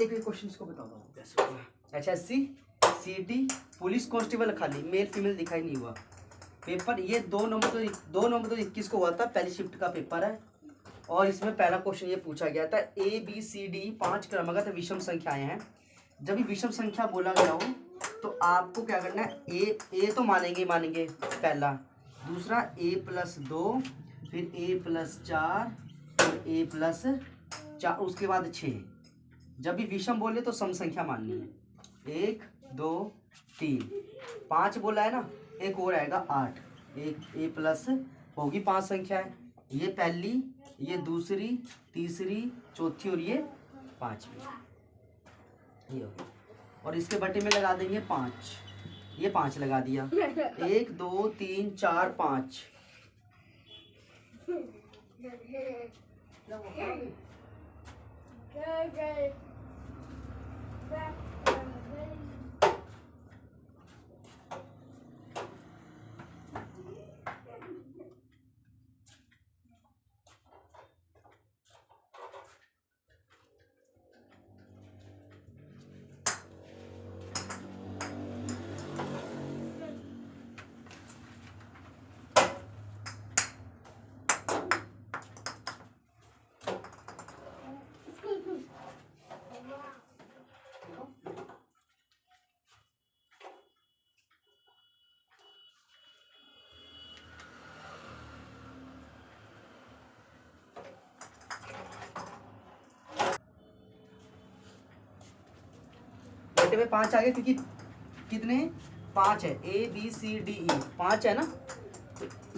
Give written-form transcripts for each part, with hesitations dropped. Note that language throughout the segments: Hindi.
एक एक क्वेश्चन इसको बताओ कैसे। HSC CT पुलिस कांस्टेबल खाली, मेल फीमेल दिखाई नहीं हुआ। पेपर ये 2 नवंबर 2021 को हुआ था, पहली शिफ्ट का पेपर है। और इसमें पहला क्वेश्चन ये पूछा गया था ABCD 5 क्रमागत विषम संख्याएं हैं। जब भी विषम संख्या बोला गया हो तो आपको क्या करना है, ए तो मानेंगे पहला, दूसरा A+2, फिर A+4 और A+4, उसके बाद 6। जब भी विषम बोले तो सम संख्या माननी है। 1 2 3 5 बोला है ना, एक और आएगा 8। एक A+ होगी 5 संख्या है, ये पहली, ये दूसरी, तीसरी, चौथी और ये पांचवी, ये होगी। और इसके बटे में लगा देंगे 5, ये 5 लगा दिया। 1 2 3 4 5। बटे में 5 आ गए क्योंकि कितने 5 है, ABCDE 5 है ना।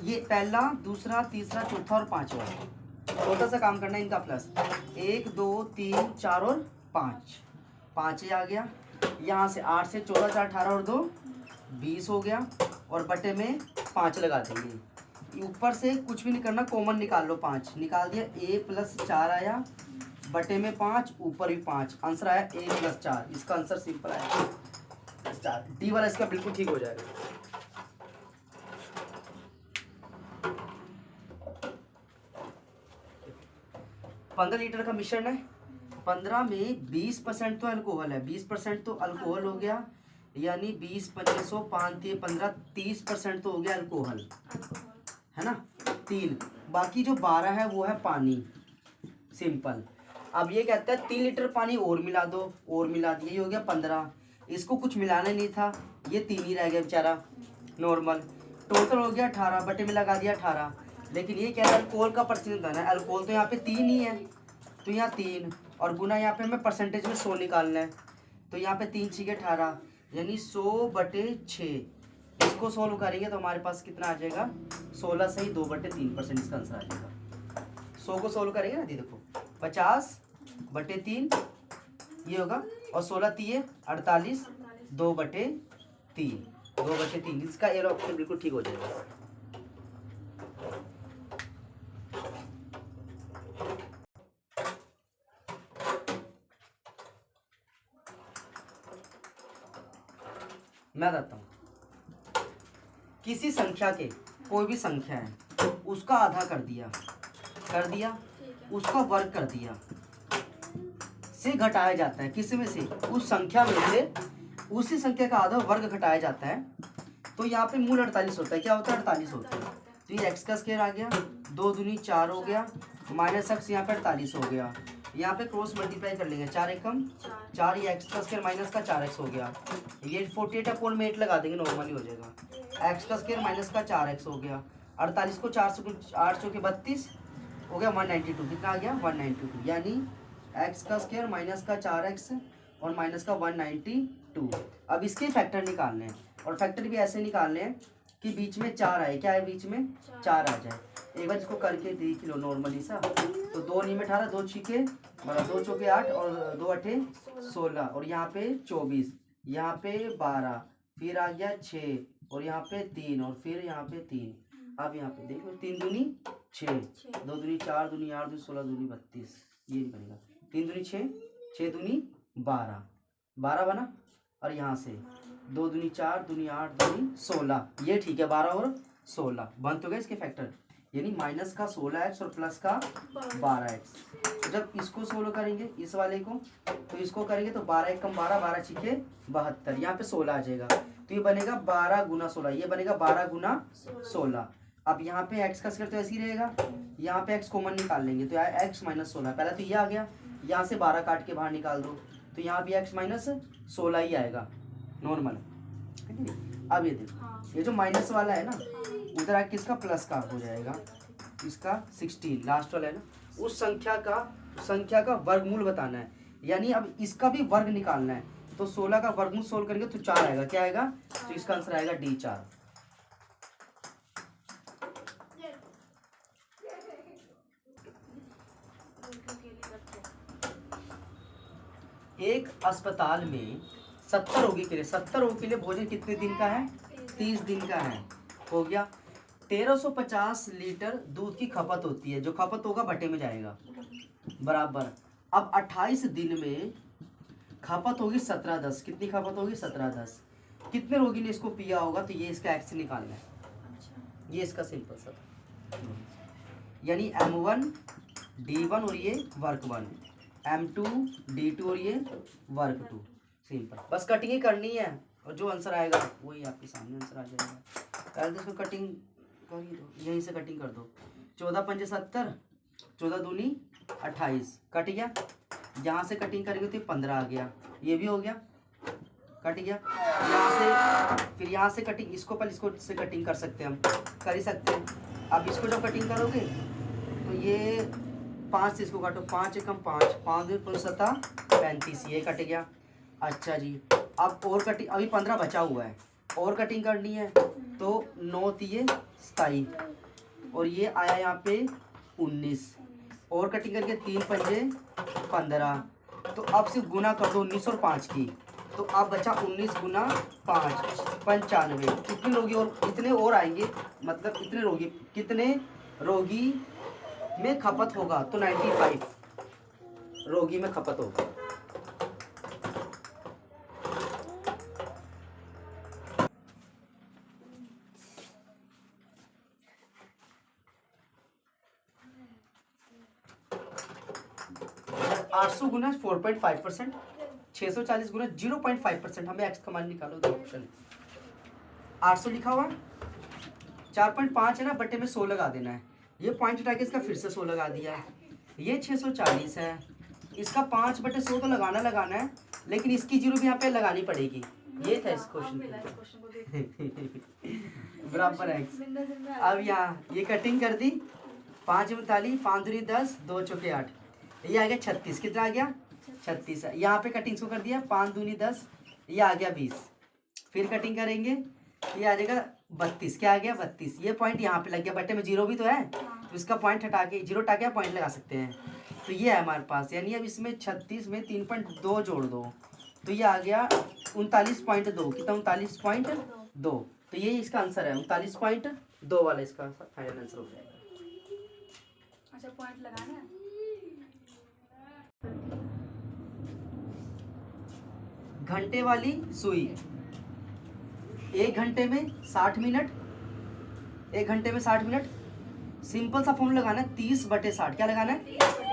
ये पहला, दूसरा, तीसरा, चौथा और पांचवा। छोटा सा काम करना है इनका प्लस। 1 2 3 4 और 5, 5 ही आ गया। यहाँ से 8 से 14 4 18 और 2 20 हो गया। और बटे में 5 लगा देंगे। ऊपर से कुछ भी नहीं करना, कॉमन निकाल लो। 5 निकाल दिया, A+4 आया, बटे में 5, ऊपर भी 5, आंसर आया A+4। इसका आंसर सिंपल आया डी वाला, इसका बिल्कुल ठीक हो जाएगा। पंद्रह लीटर का मिश्रण है, 15 में 20% तो अल्कोहल है, 20% तो अल्कोहल हो गया, यानी 20 25 5 15 30% तो हो गया अल्कोहल, है ना। 3 बाकी जो 12 है वो है पानी, सिंपल। अब ये कहता है 3 लीटर पानी और मिला दो, और मिला दिया, ये हो गया 15। इसको कुछ मिलाना नहीं था, ये 3 ही रह गया बेचारा, नॉर्मल। टोटल हो गया 18, बटे में लगा दिया 18। लेकिन ये कह रहा है अल्कोहल का परसेंटेज बताना है, अल्कोहल तो यहाँ पे 3 ही है, तो यहाँ 3 और गुना यहाँ पे हमें परसेंटेज में 100 निकालना है, तो यहाँ पे 3 6 18, यानी 100/6। इसको सोल्व करेंगे तो हमारे पास कितना आ जाएगा, 16 सही 2/3%, इसका आंसर आ जाएगा। 100 को सोल्व करेंगे ना दी, देखो 50/3 ये होगा, और 16 3 48, 2/3, इसका एरो ऑप्शन बिल्कुल ठीक हो जाएगा। मैं बताता हूँ, किसी संख्या के, कोई भी संख्या है, उसका आधा कर दिया, उसका वर्ग कर दिया, से घटाया जाता है, किसी में से, उस संख्या में से उसी संख्या का आधा वर्ग घटाया जाता है, तो यहाँ पे मूल 48 होता है। क्या होता है, 48 होता है। तो ये x का स्क्वायर आ गया, 2 दूनी 4 हो गया, माइनस x यहाँ पे 48 हो गया। यहाँ पे क्रॉस मल्टीप्लाई कर लेंगे, 4 एकम 4, ये x का स्क्वायर माइनस का 4x हो गया। ये 48/8 लगा देंगे, नॉर्मली हो जाएगा। x का स्क्वायर माइनस का 4x हो गया। 48 को 4 से 8 के 32 हो गया, 192। कितना आ गया, 192, यानी x का स्क्वायर माइनस का 4x और माइनस का 192। अब इसके फैक्टर निकालने हैं, और फैक्टर भी ऐसे निकालने हैं कि बीच में 4 आए, क्या है बीच में 4 आ जाए। एक बार इसको करके देख लो नॉर्मली सा, तो 2 नी में 18, 2 छीके मतलब 2 चौके 8 और 2 अठे 16, और यहाँ पे 24, यहाँ पे 12, फिर आ गया 6, और यहाँ पे 3, और फिर यहाँ पे 3। अब यहाँ पे देखो 3 दूनी 6, 2 दूनी 4, दूनी 8, दूनी 16, दूनी 32, ये नहीं बनेगा। 3 दूनी 6, 6 दूनी 12, 12 बना, और यहाँ से 2 दूनी 4, दूनी 8, दूनी 16, ये ठीक है। 12 और 16 बन तो गए इसके फैक्टर। यानी माइनस का 16x और प्लस का 12x। तो जब इसको सोल्व करेंगे इस वाले को, तो इसको करेंगे तो 12 कम 12, 12 छिके 72, यहाँ पे 16 आ जाएगा। तो ये बनेगा 12 गुना 16, ये बनेगा 12 गुना 16। अब यहाँ पे x का स्क्वायर तो ऐसे ही रहेगा, यहाँ पे x कॉमन निकाल लेंगे तो यार x माइनस 16, पहले तो ये आ गया, यहाँ से 12 काट के बाहर निकाल दो तो यहाँ भी x माइनस 16 ही आएगा नॉर्मल। अब ये देखो ये जो माइनस वाला है ना, उधर आके किसका प्लस का हो जाएगा, इसका 16 लास्ट वाला है ना, उस संख्या का वर्गमूल बताना है, यानी अब इसका भी वर्ग निकालना है। तो 16 का वर्गमूल सोल्व करेंगे तो 4 आएगा, क्या आएगा, तो इसका आंसर आएगा D 4। एक अस्पताल में 70 रोगी के लिए भोजन कितने दिन का है, 30 दिन का है, हो गया। 1350 लीटर दूध की खपत होती है, जो खपत होगा बटे में जाएगा बराबर। अब 28 दिन में खपत होगी 1710, कितनी खपत होगी 1710, कितने रोगी ने इसको पिया होगा, तो ये इसका एक्स निकालना है। ये इसका सिंपल सा था, यानी M1 D1 और ये वर्क 1, M2 D2 और ये वर्क 2, सिंपल। बस कटिंग ही करनी है और जो आंसर आएगा वही आपके सामने आंसर आ जाएगा। पहले तो इसको कटिंग कर ही दो, यहीं से कटिंग कर दो। 14 पंजे 70, 14 दूनी 28, कट गया। यहाँ से कटिंग करेंगे तो 15 आ गया, ये भी हो गया, कट गया। यहाँ से फिर यहाँ से कटिंग, इसको पहले इसको से कटिंग कर सकते हैं, हम कर ही सकते हैं। अब इसको जब कटिंग करोगे तो ये 5 से इसको काटो, 5 एकम 5, 5 2 7 35, ये कट गया। अच्छा जी, अब और कटिंग, अभी 15 बचा हुआ है, और कटिंग करनी है तो 9 3 27 और ये आया यहाँ पे 19, और कटिंग करके 3 पंजे 15। तो अब सिर्फ गुना कर दो 19 और 5 की, तो अब बचा 19 गुना 5 95। कितने रोगी और इतने और आएंगे, मतलब इतने रोगी, कितने रोगी में खपत होगा, तो 95 रोगी में खपत होगा। आठ सौ गुना 4.5%, 640 गुना 0.5%, हमें एक्स का मान निकालो, दो ऑप्शन। 800 लिखा हुआ 4.5 है ना, बटे में 100 लगा देना है, ये पॉइंट हटा के इसका फिर से 100 लगा दिया। ये 640 है, इसका 5/100 तो लगाना है, लेकिन इसकी जीरो भी यहाँ पे लगानी पड़ेगी। ये था इस क्वेश्चन बराबर एक्स। अब यहाँ ये कटिंग कर दी, 5 39, 5 दूनी 10, 2 चौके 8, ये आ गया 36, कितना आ गया 36 है। यहाँ पे कटिंग को कर दिया, 5 दूनी 10, ये आ गया 20, फिर कटिंग करेंगे ये आ जाएगा 32, क्या आ गया 32। ये पॉइंट यहाँ पे लग गया, बट्टे में जीरो भी तो है, तो इसका पॉइंट हटा के जीरो हटा के पॉइंट लगा सकते हैं। तो ये है हमारे पास, यानी अब इसमें 36 में 3.2 जोड़ दो तो ये आ गया 39.2, कितना 39.2। तो ये इसका आंसर है 39.2 वाला, इसका फाइनल आंसर हो जाएगा। अच्छा पॉइंट लगाना है। घंटे वाली सुई, 1 घंटे में 60 मिनट, 1 घंटे में 60 मिनट। सिंपल सा फॉर्मूला लगाना है 30/60, क्या लगाना है,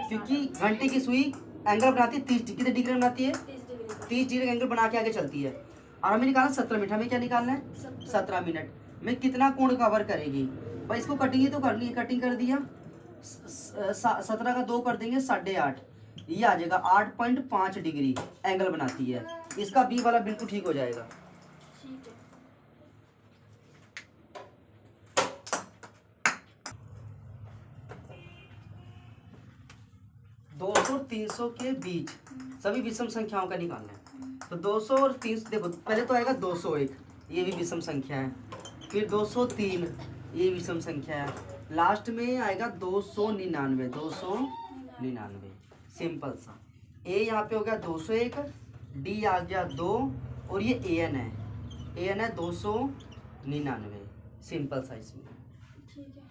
क्योंकि घंटे की सुई एंगल बनाती है 30 कितने डिग्री बनाती है, 30 डिग्री एंगल बना के आगे चलती है। और हमें निकालना 17 मिनट, हमें क्या निकालना है 17 मिनट में कितना कोण कवर करेगी। भाई इसको कटिंग ही तो करनी है, कटिंग कर दिया, 17 का 2 कर देंगे 8.5, ये आ जाएगा 8.5 डिग्री एंगल बनाती है। इसका बी वाला बिल्कुल ठीक हो जाएगा। ठीक है। 200 और 300 के बीच सभी विषम संख्याओं का निकालना है। तो 200 और 300, देखो पहले तो आएगा 201, ये भी विषम संख्या है, फिर 203, ये विषम संख्या है, लास्ट में आएगा 299, 299 सिंपल सा। ए यहाँ पे हो गया 201, डी आ गया 2 और ये ए एन है 299 सिंपल सा इसमें। ठीक है।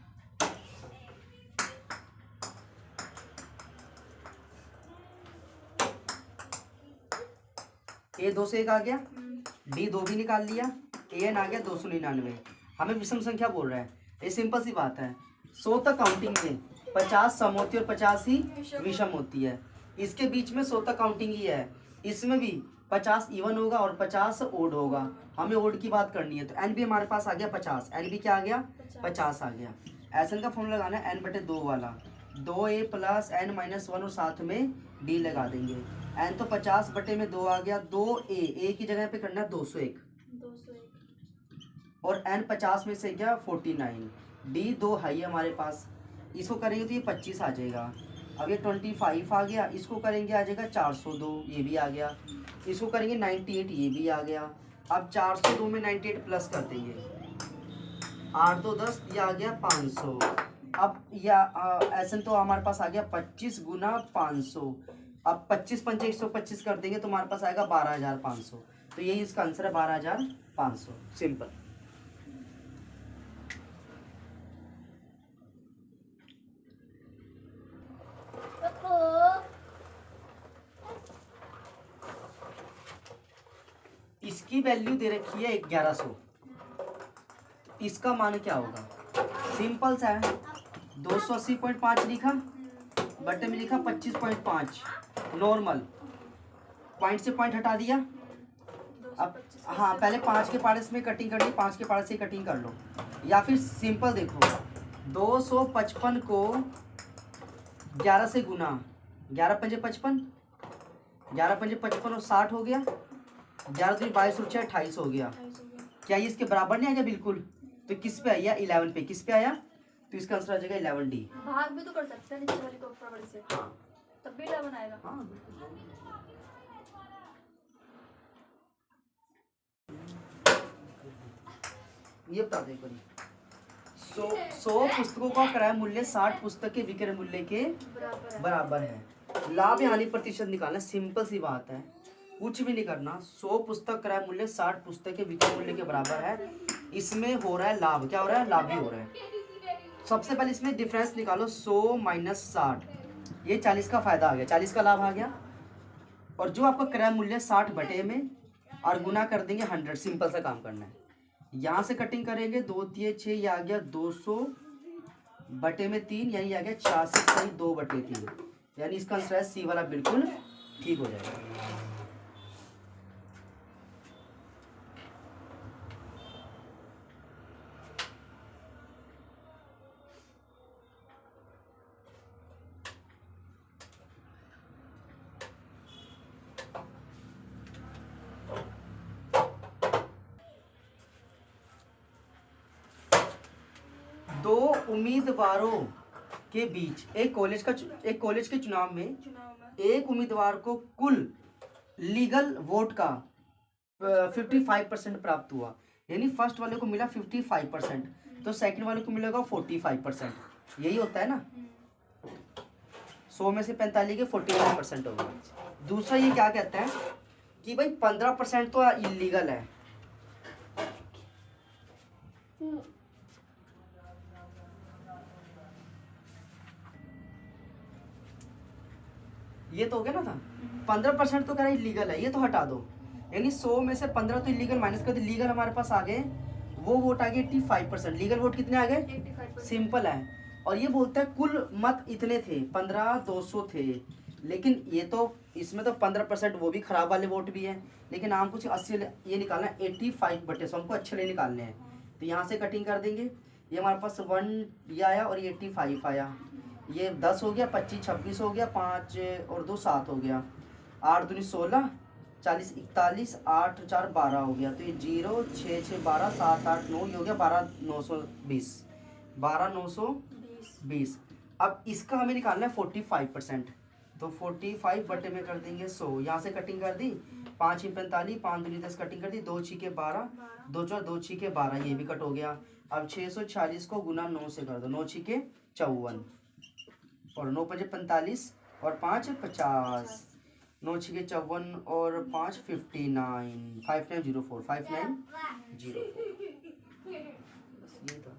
ए 201 आ गया, डी 2 भी निकाल लिया, ए एन आ गया 299। हमें विषम संख्या बोल रहा है, ये सिंपल सी बात है। 100 तक काउंटिंग में 50 सम होती है और 50 ही विषम होती है। इसके बीच में 100 तक काउंटिंग ही है। इसमें भी 50 इवन होगा और 50 ओड होगा। हमें ओड की बात करनी है, तो एन भी हमारे पास आ गया 50, एन भी क्या आ गया 50 आ गया। एसन का फॉर्मूला लगाना है n/2 वाला, 2a प्लस n माइनस 1 और साथ में d लगा देंगे। n तो 50/2 आ गया, 2a की जगह पे करना है 201 और n 50 में से गया 49, d 2 है हमारे पास। इसको करेंगे तो ये 25 आ जाएगा। अब ये 25 आ गया, इसको करेंगे आ जाएगा 402, ये भी आ गया। इसको करेंगे 98, ये भी आ गया। अब 402 में 98 प्लस कर देंगे, 8 2 10, ये आ गया 500। अब या ऐसा तो हमारे पास आ गया 25 गुना 500। अब 25 पंचे 125 कर देंगे तो हमारे पास आएगा 12,500। तो यही इसका आंसर है 12,500। सिंपल। इसकी वैल्यू दे रखी है 1100। इसका मान क्या होगा? सिंपल सा है, 280.5 लिखा, बटे में लिखा 25.5 नॉर्मल, पॉइंट से पॉइंट हटा दिया। अब हाँ, पहले 5 के पाड़े में कटिंग कर ली, 5 के पाड़े से कटिंग कर लो, या फिर सिंपल देखो 255 को 11 से गुना, 11 पंजे 55, 11 पंजे 55 और 60 हो गया, 11 दूनी 22 और 6 28 हो गया। क्या ये इसके बराबर नहीं आ गया? बिल्कुल। तो किस पे आया? 11 पे। किस पे आया? तो इसका आंसर आ जाएगा 11 डी। भाग भी तो कर सकते हैं नीचे वाली को ऊपर वाली से, हाँ, तब भी 11 आएगा। हाँ। ये बता दे करी 100 पुस्तकों का क्रय मूल्य 60 पुस्तक के विक्रय मूल्य के बराबर है। लाभ या हानि प्रतिशत निकालना, सिंपल सी बात है, कुछ भी नहीं करना। 100 पुस्तक क्रय मूल्य 60 पुस्तक के विक्रय मूल्य के बराबर है। इसमें हो रहा है लाभ, क्या हो रहा है? लाभ ही हो रहा है। सबसे पहले इसमें डिफरेंस निकालो, 100 माइनस 60, ये 40 का फायदा आ गया, 40 का लाभ आ गया। और जो आपका क्रय मूल्य 60 बटे में और गुना कर देंगे 100। सिंपल सा काम करना है। यहाँ से कटिंग करेंगे, 2 3 6, ये आ गया 200 बटे में 3, यानी आ गया 86 2 बटे 3, यानी इसका आंसर है सी वाला, बिल्कुल ठीक हो जाएगा। दो उम्मीदवारों के बीच एक कॉलेज के चुनाव में एक उम्मीदवार को कुल लीगल वोट का 55% प्राप्त हुआ, यानी फर्स्ट वाले को मिला 55%, तो सेकंड वाले को मिलेगा 45%। यही होता है ना, 100 में से 45 के 45% होगा। दूसरा ये क्या कहता है कि भाई 15% तो इलीगल है। ये तो हो गया ना था, 15% तो कह रहा है इलीगल है, ये तो हटा दो, यानी 100 में से 15 तो इलीगल माइनस कर दो। लीगल हमारे पास आ गए, वो वोट आ गए 85%। लीगल वोट कितने आ गए? 85%। सिंपल है। और ये बोलता है कुल मत इतने थे, 15,200 थे, लेकिन ये तो इसमें तो 15% वो भी खराब वाले वोट भी हैं, लेकिन हम कुछ 80 ये निकालना है 85 बटे 100, हमको अच्छे लिए निकालने हैं। तो यहाँ से कटिंग कर देंगे, ये हमारे पास 1 ये आया और ये 85 आया, ये 10 हो गया, 25 26 हो गया, 5 और 2 7 हो गया, 8 दूनी 16, 40 41, 8 4 12 हो गया। तो ये 0 6 6 12 7 8 9 हो गया, 12 920, 12 920। अब इसका हमें निकालना है 45%, तो 45 बटे में कर देंगे 100। यहाँ से कटिंग कर दी, 5 45, 5 दूनी 10 कटिंग कर दी, 2 6 12, 2 4 2 6 12, ये भी कट हो गया। अब 640 को गुना 9 से कर दो, 9 6 54 और 9 5 45 और 5 50, 9 6 54 और 5 59, 5904 5904। बस ये था।